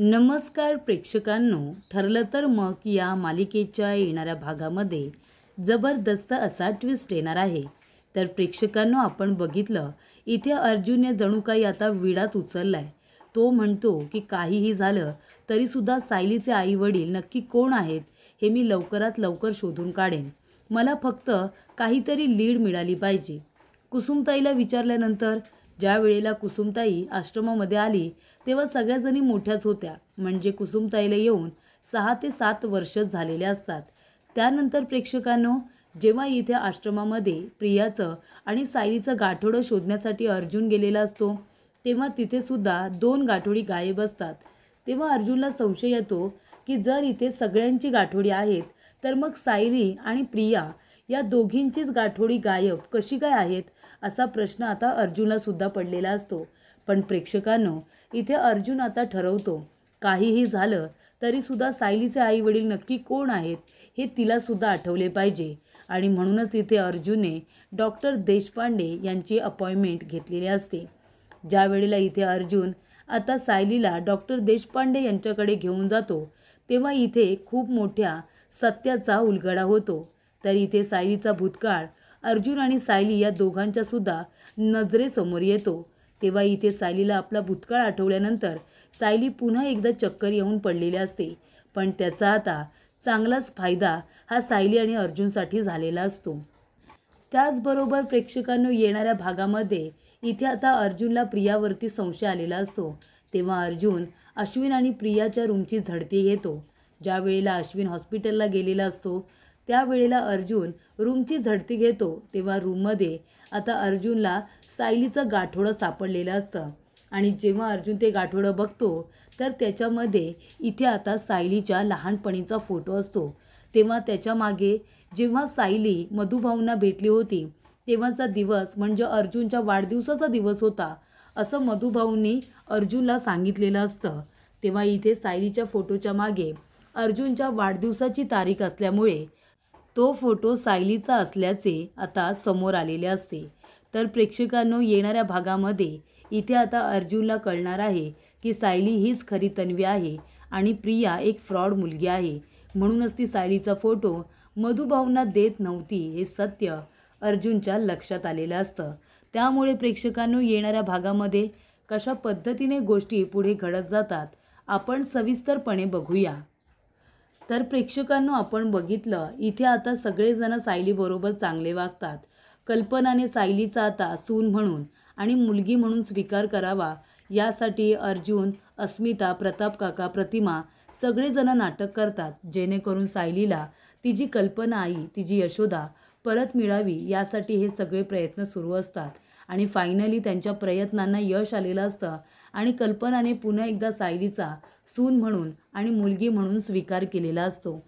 नमस्कार प्रेक्षकांनो, ठरलं तर मग या मालिकेच्या येणाऱ्या भागामध्ये जबरदस्त असा ट्विस्ट येणार आहे. तर प्रेक्षकांनो, आपण बघितलं इथे अर्जुनने जणू काही आता विडाच उचललाय. तो म्हणतो की काहीही झालं तरीसुद्धा सायलीचे आई वडील नक्की कोण आहेत हे मी लवकरात लवकर शोधून काढेन. मला फक्त काहीतरी लीड मिळाली पाहिजे. कुसुमताईला विचारल्यानंतर ज्या वेळेला कुसुमताई आश्रमामध्ये आली तेव्हा सगळ्याजणी मोठ्याच होत्या. म्हणजे कुसुमताईला येऊन 6 ते 7 वर्ष झालेले असतात. त्यानंतर प्रेक्षकांनो, जेव्हा इथे आश्रमामध्ये प्रियाचं आणि सायलीचं गाठोडं शोधण्यासाठी अर्जुन गेलेला असतो तेव्हा तिथे सुद्धा 2 गाठोडी गायब असतात. तेव्हा अर्जुनला संशय येतो की जर इथे सगळ्यांची गाठोडी आहेत तर मग सायली आणि प्रिया या दोघींचीच गाठोडी गायब कशी काय आहेत असा प्रश्न आता अर्जुनला सुद्धा पडलेला असतो. पण प्रेक्षकांनो, इथे अर्जुन आता ठरवतो काहीही झालं तरीसुद्धा सायलीचे आई वडील नक्की कोण आहेत हे तिलासुद्धा आठवले पाहिजे. आणि म्हणूनच इथे अर्जुनने डॉक्टर देशपांडे यांची अपॉइंटमेंट घेतलेली असते. ज्या वेळेला इथे अर्जुन आता सायलीला डॉक्टर देशपांडे यांच्याकडे घेऊन जातो तेव्हा इथे खूप मोठ्या सत्याचा उलगडा होतो. तर इथे सायलीचा भूतकाळ अर्जुन आणि सायली या दोघांच्या सुद्धा नजरेसमोर येतो. तेव्हा इथे सायलीला आपला भूतकाळ आठवल्यानंतर सायली पुन्हा एकदा चक्कर येऊन पडलेली असते. पण त्याचा आता चांगलाच फायदा हा सायली आणि अर्जुनसाठी झालेला असतो. त्याचबरोबर प्रेक्षकांनो, येणाऱ्या भागामध्ये इथे आता अर्जुनला प्रियावरती संशय आलेला असतो. तेव्हा अर्जुन अश्विन आणि प्रियाच्या रूमची झडती घेतो. ज्या वेळेला अश्विन हॉस्पिटलला गेलेला असतो त्यावेळेला अर्जुन रूमची झडती घेतो. तेव्हा रूममध्ये आता अर्जुनला सायलीचं गाठोडं सापडलेलं असतं. आणि जेव्हा अर्जुन ते गाठोडं बघतो तर त्याच्यामध्ये इथे आता सायलीच्या लहानपणीचा फोटो असतो. तेव्हा त्याच्या मागे जेव्हा सायली मधुभाऊंना भेटली होती तेव्हाचा दिवस म्हणजे अर्जुनच्या वाढदिवसाचा दिवस होता असं मधुभाऊंनी अर्जुनला सांगितलेलं असतं. तेव्हा इथे सायलीच्या फोटोच्या मागे अर्जुनच्या वाढदिवसाची तारीख असल्यामुळे तो फोटो सायलीचा असल्याचे आता समोर आलेले असते. तर प्रेक्षकांनो, येणाऱ्या भागामध्ये इथे आता अर्जुनला कळणार आहे की सायली हीच खरी तन्वी आहे आणि प्रिया एक फ्रॉड मुलगी आहे. म्हणूनच ती सायलीचा फोटो मधुभाऊंना देत नव्हती हे सत्य अर्जुनच्या लक्षात आलेलं असतं. त्यामुळे प्रेक्षकांनो, येणाऱ्या भागामध्ये कशा पद्धतीने गोष्टी पुढे घडत जातात आपण सविस्तरपणे बघूया. तर प्रेक्षकांनो, आपण बघितलं इथे आता सगळेजण सायलीबरोबर चांगले वागतात. कल्पनाने सायलीचा आता सून म्हणून आणि मुलगी म्हणून स्वीकार करावा यासाठी अर्जुन, अस्मिता, प्रताप काका, प्रतिमा सगळेजण नाटक करतात जेणेकरून सायलीला तिची कल्पना आई, तिची यशोदा परत मिळावी यासाठी हे सगळे प्रयत्न सुरू असतात. आणि फायनली त्यांच्या प्रयत्नांना यश आलेलं असतं आणि कल्पनाने पुन्हा एकदा सायलीचा सून म्हणून आणि मुलगी म्हणून स्वीकार केलेला असतो.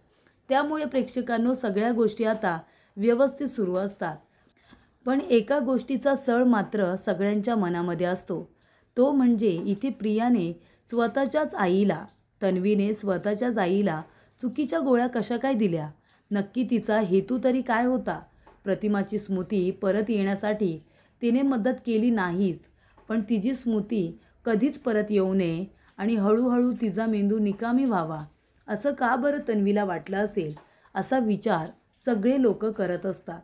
त्यामुळे प्रेक्षकांनो, सगळ्या गोष्टी आता व्यवस्थित सुरू असतात. पण एका गोष्टीचा सळ मात्र सगळ्यांच्या मनामध्ये असतो. तो म्हणजे इथे प्रियाने स्वतःच्याच आईला, तन्वीने स्वतःच्याच आईला चुकीच्या गोळ्या कशा काय दिल्या? नक्की तिचा हेतू तरी काय होता? प्रतिमाची स्मृती परत येण्यासाठी तिने मदत केली नाहीच, पण तिची स्मृती कधीच परत येऊ नये आणि हळूहळू तिचा मेंदू निकामी व्हावा असं का बरं तन्वीला वाटलं असेल असा विचार सगळे लोक करत असतात.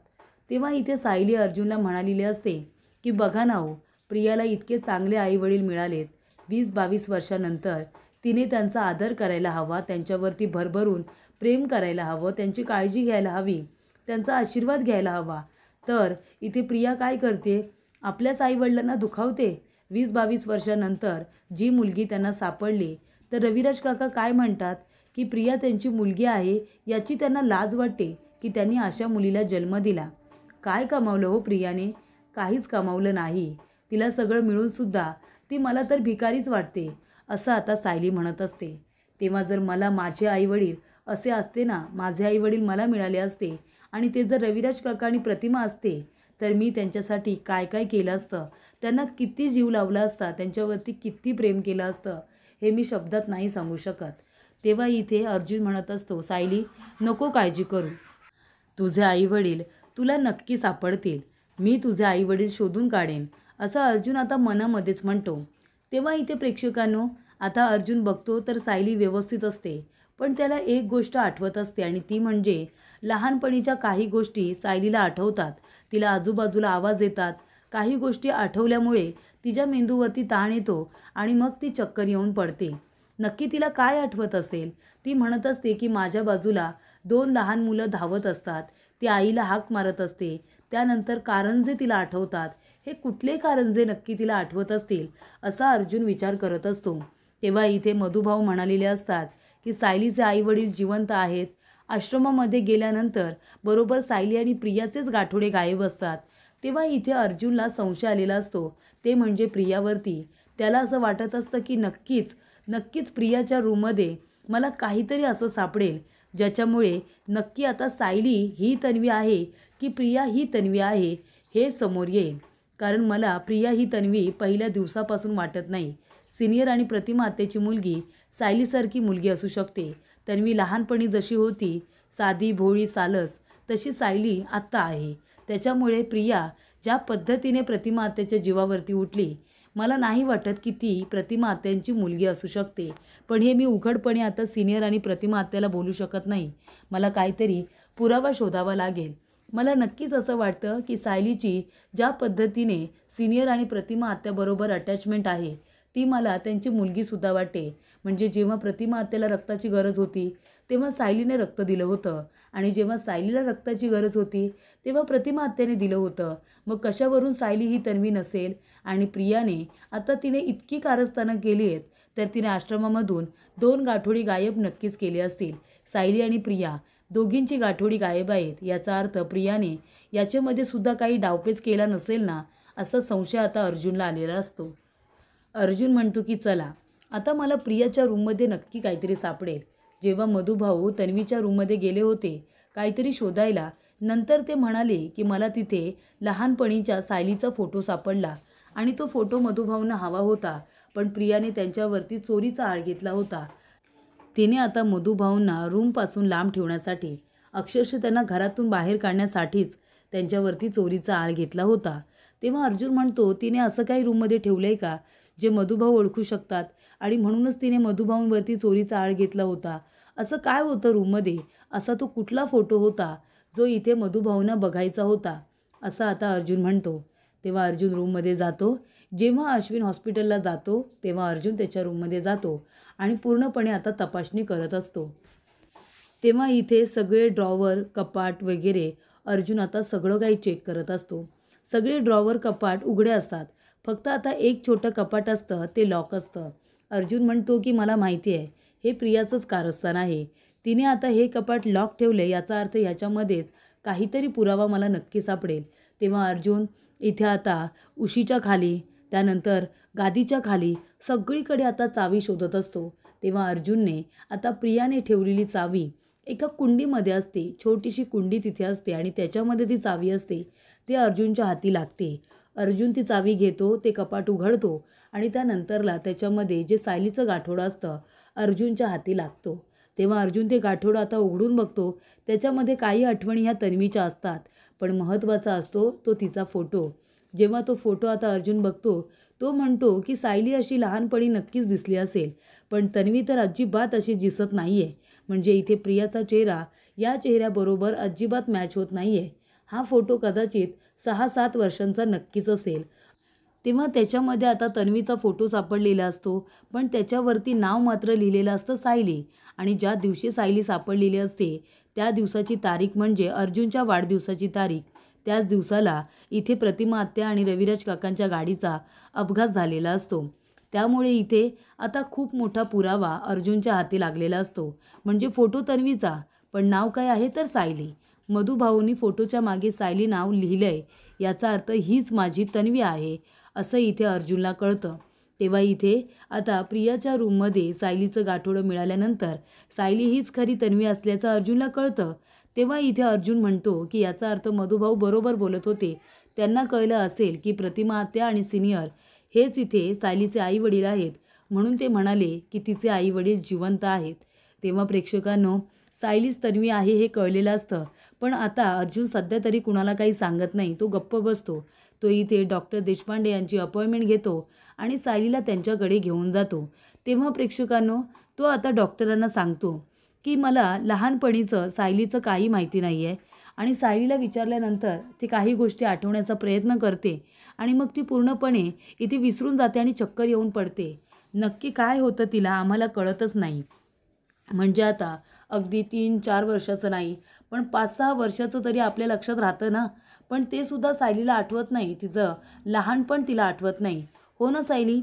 तेव्हा इथे सायली अर्जुनला म्हणालेली असते की बघा ना हो, प्रियाला इतके चांगले आईवडील मिळालेत. 20-22 वर्षानंतर तिने त्यांचा आदर करायला हवा, त्यांच्यावरती भरभरून प्रेम करायला हवं, त्यांची काळजी घ्यायला हवी, त्यांचा आशीर्वाद घ्यायला हवा. तर इथे प्रिया काय करते? आपल्याच आईवडिलांना दुखावते. 20-22 वर्षानंतर जी मुलगी त्यांना सापडली तर रविराज काका काय म्हणतात की प्रिया त्यांची मुलगी आहे याची त्यांना लाज वाटते की त्यांनी अशा मुलीला जन्म दिला. काय कमावलं हो प्रियाने? काहीच कमावलं नाही. तिला सगळं मिळूनसुद्धा ती मला तर भिकारीच वाटते असं आता सायली म्हणत असते. तेव्हा जर मला माझे आईवडील असे असते ना, माझे आईवडील मला मिळाले असते आणि ते जर रविराज काका आणि प्रतिमा असते तर मी त्यांच्यासाठी काय काय केलं असतं, त्यांना किती जीव लावला असता, त्यांच्यावरती किती प्रेम केलं असतं हे मी शब्दात नाही सांगू शकत. तेव्हा इथे अर्जुन म्हणत असतो, सायली नको काळजी करू, तुझे आईवडील तुला नक्की सापडतील, मी तुझे आईवडील शोधून काढेन असं अर्जुन आता मनामध्येच म्हणतो. तेव्हा इथे प्रेक्षकांनो, आता अर्जुन बघतो तर सायली व्यवस्थित असते, पण त्याला एक गोष्ट आठवत असते आणि ती म्हणजे लहानपणीच्या काही गोष्टी सायलीला आठवतात. तिला आजूबाजूला आवाज येतात. काही गोष्टी आठवल्यामुळे तिच्या मेंदूवरती ताण येतो आणि मग ती चक्कर येऊन पडते. नक्की तिला काय आठवत असेल? ती म्हणत असते की माझ्या बाजूला 2 लहान मुलं धावत असतात. ती आईला हाक मारत असते. त्यानंतर कारंजे तिला आठवतात. हे कुठले कारंजे नक्की तिला आठवत असतील असा अर्जुन विचार करत असतो. तेव्हा इथे मधुभाऊ म्हणालेले असतात की सायलीचे आईवडील जिवंत आहेत. आश्रमामध्ये गेल्यानंतर बरोबर सायली आणि प्रियाचेच गाठोडे गायब असतात. तेव्हा इथे अर्जुनला संशय आलेला असतो, ते म्हणजे प्रियावरती. त्याला असं वाटत असतं की नक्कीच प्रियाच्या रूममध्ये मला काहीतरी असं सापडेल, ज्याच्यामुळे नक्की आता सायली ही तन्वी आहे की प्रिया ही तन्वी आहे हे समोर येईल. कारण मला प्रिया ही तन्वी पहिल्या दिवसापासून वाटत नाही. सिनियर आणि प्रतिमा आत्याची मुलगी सायलीसारखी मुलगी असू शकते. तन्वी लहानपणी जशी होती, साधी भोळी सालस, तशी सायली आत्ता आहे. त्याच्यामुळे प्रिया ज्या पद्धतीने प्रतिमा आत्याच्या जीवावरती उठली, मला नाही वाटत की ती प्रतिमा आत्यांची मुलगी असू शकते. पण हे मी उघडपणे आता सिनियर आणि प्रतिमा आत्याला बोलू शकत नाही. मला काहीतरी पुरावा शोधावा लागेल. मला नक्कीच असं वाटतं की सायलीची ज्या पद्धतीने सिनियर आणि प्रतिमा आत्याबरोबर अटॅचमेंट आहे, ती मला त्यांची मुलगीसुद्धा वाटते. म्हणजे जेव्हा प्रतिमा आत्याला रक्ताची गरज होती, तेव्हा सायलीने रक्त दिलं होतं आणि जेव्हा सायलीला रक्ताची गरज होती, तेव्हा प्रतिमा आत्याने दिलं होतं. मग कशावरून सायली ही तन्वी नसेल? आणि प्रियाने आता तिने इतकी कारस्थानं केली आहेत, तर तिने आश्रमामधून 2 गाठोडी गायब नक्कीच केले असतील. सायली आणि प्रिया दोघींची गाठोडी गायब आहेत. याचा अर्थ प्रियाने याच्यामध्ये सुद्धा काही डावपेच केला नसेल ना, असा संशय आता अर्जुनला आलेला असतो. अर्जुन म्हणतो की चला, आता मला प्रियाच्या रूममध्ये नक्की काहीतरी सापडेल. जेव्हा मधुभाऊ तन्वीच्या रूममध्ये गेले होते काहीतरी शोधायला, नंतर ते म्हणाले की मला तिथे लहानपणीच्या सायलीचा फोटो सापडला आणि तो फोटो मधुभाऊंना हवा होता, पण प्रियाने त्यांच्यावरती चोरीचा आळ घेतला होता. तिने आता मधुभाऊंना रूमपासून लांब ठेवण्यासाठी, अक्षरशः त्यांना घरातून बाहेर काढण्यासाठीच त्यांच्यावरती चोरीचा आळ घेतला होता. तेव्हा अर्जुन म्हणतो, तिने असं काही रूममध्ये ठेवलं आहे का जे मधुभाऊ ओळखू शकतात आणि म्हणूनच तिने मधुभाऊंवरती चोरीचा आळ घेतला होता. असं काय होतं रूममध्ये? असा तो कुठला फोटो होता जो इथे मधुभाऊंना बघायचा होता? असं आता अर्जुन म्हणतो. तेव्हा अर्जुन रूममध्ये जातो. जेव्हा अश्विन हॉस्पिटलला जातो तेव्हा अर्जुन त्याच्या रूममध्ये जातो आणि पूर्णपणे आता तपासणी करत असतो. तेव्हा इथे सगळे ड्रॉवर, कपाट वगैरे अर्जुन आता सगळं काही चेक करत असतो. सगळे ड्रॉवर, कपाट उघडे असतात. फक्त आता एक छोटं कपाट असतं, ते लॉक असतं. अर्जुन म्हणतो की मला माहिती आहे, हे प्रियाचंच कारस्थान आहे. तिने आता हे कपाट लॉक ठेवले, याचा अर्थ ह्याच्यामध्येच काहीतरी पुरावा मला नक्की सापडेल. तेव्हा अर्जुन इथे आता उशीच्या खाली, त्यानंतर गादीच्या खाली सगळीकडे आता चावी शोधत असतो. तेव्हा अर्जुनने आता प्रियाने ठेवलेली चावी एका कुंडीमध्ये असते. छोटीशी कुंडी तिथे असते आणि त्याच्यामध्ये ती चावी असते. ती अर्जुनच्या हाती लागते. अर्जुन ती चावी घेतो, ते कपाट उघडतो आणि त्यानंतरला त्याच्यामध्ये जे सायलीचं गाठोडं असतं अर्जुनच्या हाती लागतो. तेव्हा अर्जुन ते गाठोडं आता उघडून बघतो. त्याच्यामध्ये काही आठवणी ह्या तन्वीच्या असतात, पण महत्त्वाचा असतो तो तिचा फोटो. जेव्हा तो फोटो आता अर्जुन बघतो, तो म्हणतो की सायली अशी लहानपणी नक्कीच दिसली असेल, पण तन्वी तर अजिबात अशी दिसत नाही आहे. म्हणजे इथे प्रियाचा चेहरा या चेहऱ्याबरोबर अजिबात मॅच होत नाही आहे. हा फोटो कदाचित 6-7 वर्षांचा नक्कीच असेल. तेव्हा त्याच्यामध्ये आता तन्वीचा फोटो सापडलेला असतो, पण त्याच्यावरती नाव मात्र लिहिलेलं असतं सायली. आणि ज्या दिवशी सायली सापडलेली असते त्या दिवसाची तारीख म्हणजे अर्जुनच्या वाढदिवसाची तारीख. त्याच दिवसाला इथे प्रतिमा आत्या आणि रविराज काकांच्या गाडीचा अपघात झालेला असतो. त्यामुळे इथे आता खूप मोठा पुरावा अर्जुनच्या हाती लागलेला असतो. म्हणजे फोटो तन्वीचा, पण नाव काय आहे तर सायली. मधुभाऊंनी फोटोच्या मागे सायली नाव लिहिलंय, याचा अर्थ हीच माझी तन्वी आहे असं इथे अर्जुनला कळतं. तेव्हा इथे आता प्रियाच्या रूममध्ये सायलीचं गाठोडं मिळाल्यानंतर सायली हीच खरी तन्वी असल्याचं अर्जुनला कळतं. तेव्हा इथे अर्जुन म्हणतो की याचा अर्थ मधुभाऊ बरोबर बोलत होते. त्यांना कळलं असेल की प्रतिमा आत्या आणि सिनियर हेच इथे सायलीचे आईवडील आहेत, म्हणून ते म्हणाले की तिचे आईवडील जिवंत आहेत. तेव्हा प्रेक्षकांनो, सायलीच तन्वी आहे हे कळलेलं असतं, पण आता अर्जुन सध्या तरी कुणाला काही सांगत नाही. तो गप्प बसतो. तो इथे डॉक्टर देशपांडे यांची अपॉइंटमेंट घेतो आणि सायलीला त्यांच्याकडे घेऊन जातो. तेव्हा प्रेक्षकांनो तो आता डॉक्टरांना सांगतो की मला लहानपणीचं सायलीचं काही माहिती नाही आहे आणि सायलीला विचारल्यानंतर ती काही गोष्टी आठवण्याचा प्रयत्न करते आणि मग ती पूर्णपणे इथे विसरून जाते आणि चक्कर येऊन पडते. नक्की काय होतं तिला आम्हाला कळतच नाही. म्हणजे आता अगदी 3-4 वर्षाचं नाही, पण 5-6 वर्षाचं तरी आपल्या लक्षात राहतं ना. पण ते सुद्धा सायलीला आठवत नाही. तिचं लहानपण तिला आठवत नाही. हो ना सायली?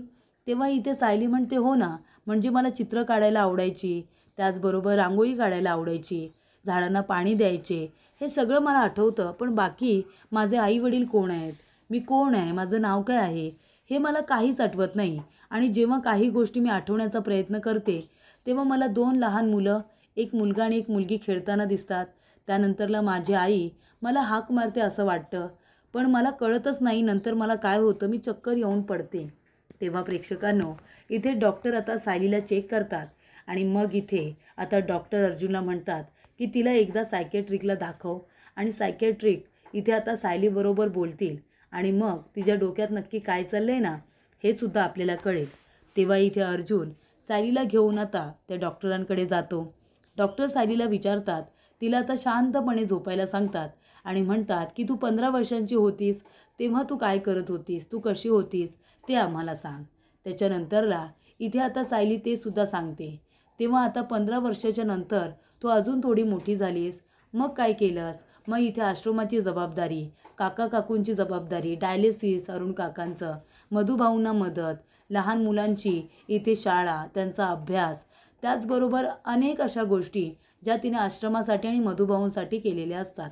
तेव्हा इथे सायली म्हणते, "हो ना, म्हणजे मला चित्र काढायला आवडायची, त्याचबरोबर रांगोळी काढायला आवडायची, झाडांना पाणी द्यायचे, हे सगळं मला आठवतं. पण बाकी माझे आई-वडील कोण आहेत? मी कोण आहे? माझं नाव काय आहे? हे मला काहीच आठवत नाही. आणि जेव्हा काही गोष्टी मी आठवण्याचा प्रयत्न करते, तेव्हा मला 2 लहान मुलं, एक मुलगा आणि एक मुलगी खेळताना दिसतात. त्यानंतरला माझी आई मला हाक मारते असं वाटतं. पण मला कळतच नाही नंतर मला काय होतं, मी चक्कर येऊन पडते." तेव्हा प्रेक्षकांनो इथे डॉक्टर आता सायलीला चेक करतात आणि मग इथे आता डॉक्टर अर्जुनला म्हणतात की तिला एकदा सायकॅट्रिकला दाखव आणि सायकॅट्रिक इथे आता सायलीबरोबर बोलतील आणि मग तिच्या डोक्यात नक्की काय चाललं आहे ना हे सुद्धा आपल्याला कळेल. तेव्हा इथे अर्जुन सायलीला घेऊन आता त्या डॉक्टरांकडे जातो. डॉक्टर सायलीला विचारतात, तिला आता शांतपणे झोपायला सांगतात आणि म्हणतात की तू 15 वर्षांची होतीस तेव्हा तू काय करत होतीस, तू कशी होतीस ते आम्हाला सांग. त्याच्यानंतरला इथे आता सायली ते सुद्धा सांगते. तेव्हा आता 15 वर्षाच्या नंतर तू अजून थोडी मोठी झालीस, मग काय केलंस? मग इथे आश्रमाची जबाबदारी, काका काकूंची जबाबदारी, डायलिसिस अरुण काकांचं, मधुभाऊंना मदत, लहान मुलांची इथे शाळा, त्यांचा अभ्यास, त्याचबरोबर अनेक अशा गोष्टी ज्या तिने आश्रमासाठी आणि मधुभाऊंसाठी केलेल्या असतात.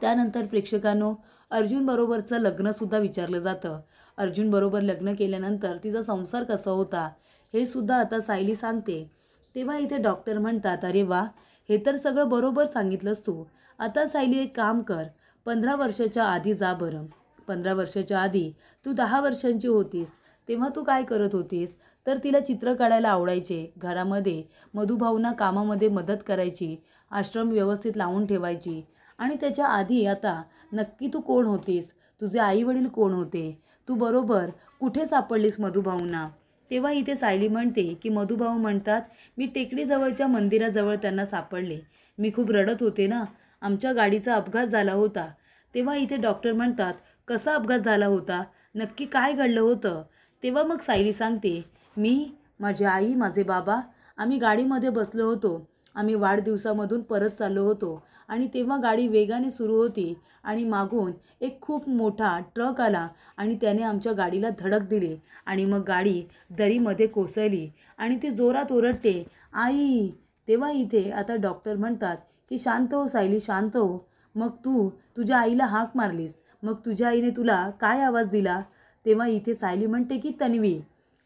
त्यानंतर प्रेक्षकांनो अर्जुनबरोबरचं लग्नसुद्धा विचारलं जातं. अर्जुनबरोबर लग्न केल्यानंतर तिचा संसार कसा होता हे सुद्धा आता सायली सांगते. तेव्हा इथे डॉक्टर म्हणतात, "अरे वा, हे तर सगळं बरोबर सांगितलंस तू. आता सायली एक काम कर, 15 वर्षाच्या आधी जा बरं. 15 वर्षाच्या आधी तू 10 वर्षांची होतीस तेव्हा तू काय करत होतीस?" तर तिला चित्र काढायला आवडायचे. घरामध्ये मधुभाऊंना कामामध्ये मदत करायची, आश्रम व्यवस्थित लावून ठेवायची. आणि त्याच्या आधी आता नक्की तू कोण होतीस? तुझे आई-वडील कोण होते? तू बरोबर कुठे सापडलीस मधुभाऊंना? तेव्हा इथे सायली म्हणते की मधुभाऊ म्हणतात, "मी टेकडीजवळच्या मंदिराजवळ त्यांना सापडले. मी खूप रडत होते ना. आमच्या गाडीचा अपघात झाला होता." तेव्हा इथे डॉक्टर म्हणतात, "कसा अपघात झाला होता? नक्की काय घडलं होतं?" तेव्हा मग सायली सांगते, "मी, माझी आई, माझे बाबा आम्ही गाडीमध्ये बसलो होतो. आम्ही वाढदिवसामधून परत चाललो होतो आणि तेव्हा गाडी वेगाने सुरू होती आणि मागून एक खूप मोठा ट्रक आला आणि त्याने आमच्या गाडीला धडक दिली आणि मग गाडी दरीमध्ये कोसळली आणि ती जोरात ओरडते, 'आई!' तेव्हा इथे आता डॉक्टर म्हणतात की "शांत हो सायली, शांत हो. मग तू तुझ्या आईला हाक मारलीस. मग तुझ्या आईने तुला काय आवाज दिला?" तेव्हा इथे सायली म्हणते की "तन्वी."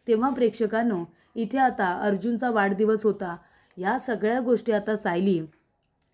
तेव्हा प्रेक्षकांनो इथे आता अर्जुनचा वाढदिवस होता. या सगळ्या गोष्टी आता सायली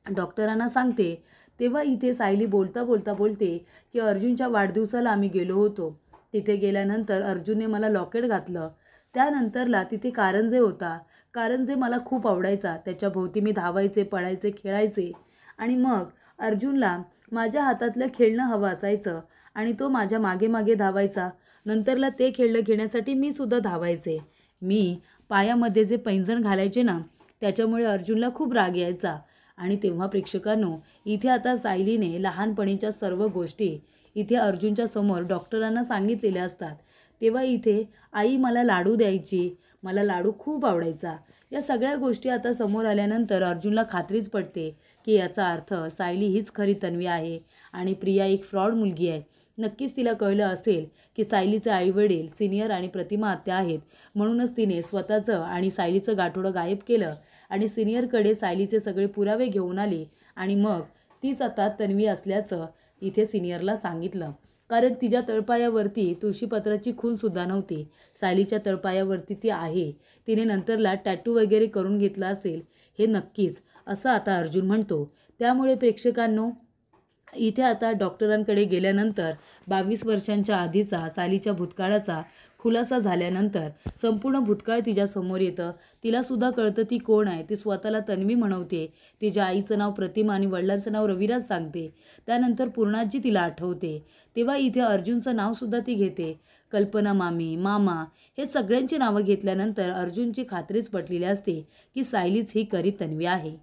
डॉक्टरांना सांगते. तेव्हा इथे सायली बोलता बोलता बोलते की अर्जुनच्या वाढदिवसाला आम्ही गेलो होतो. तिथे गेल्यानंतर अर्जुनने मला लॉकेट घातलं. त्यानंतरला तिथे कारंजे होता. कारंजे मला खूप आवडायचा. त्याच्याभोवती मी धावायचे, पळायचे, खेळायचे आणि मग अर्जुनला माझ्या हातातलं खेळणं हवं असायचं आणि तो माझ्या मागे मागे धावायचा. नंतरला ते खेळणं घेण्यासाठी मी सुद्धा धावायचे. मी पायामध्ये जे पैंजण घालायचे ना त्याच्यामुळे अर्जुनला खूप राग यायचा. आणि तेव्हा प्रेक्षकांनो इथे आता सायलीने लहानपणीच्या सर्व गोष्टी इथे अर्जुनच्या समोर डॉक्टरांना सांगितलेल्या असतात. तेव्हा इथे आई मला लाडू द्यायची, मला लाडू खूप आवडायचा. या सगळ्या गोष्टी आता समोर आल्यानंतर अर्जुनला खात्रीच पडते की याचा अर्थ सायली हीच खरी तन्वी आहे आणि प्रिया एक फ्रॉड मुलगी आहे. नक्कीच तिला कळलं असेल की सायलीचे आईवडील सिनियर आणि प्रतिमा आत्या आहेत. म्हणूनच तिने स्वतःचं आणि सायलीचं गाठोडं गायब केलं आणि सिनियरकडे सायलीचे सगळे पुरावे घेऊन आली आणि मग तीच आता तन्वी असल्याचं इथे सिनियरला सांगितलं. कारण तिच्या तळपायावरती तुळशीपत्राची खूणसुद्धा नव्हती. सायलीच्या तळपायावरती ती आहे. तिने नंतरला टॅटू वगैरे करून घेतला असेल हे नक्कीच, असं आता अर्जुन म्हणतो. त्यामुळे प्रेक्षकांनो इथे आता डॉक्टरांकडे गेल्यानंतर 22 वर्षांच्या आधीचा सायलीच्या भूतकाळाचा खुलासा झाल्यानंतर संपूर्ण भूतकाळ तिच्यासमोर येतं. तिलासुद्धा कळतं ती कोण आहे. ती स्वतःला तन्वी म्हणवते. तिच्या आईचं नाव प्रतिमा आणि वडिलांचं नाव रविराज सांगते. त्यानंतर पूर्णाजी तिला आठवते. तेव्हा इथे अर्जुनचं नावसुद्धा ती घेते. कल्पना मामी, मामा हे सगळ्यांची नावं घेतल्यानंतर अर्जुनची खात्रीच पटलेली असते की सायलीच ही खरी तन्वी आहे.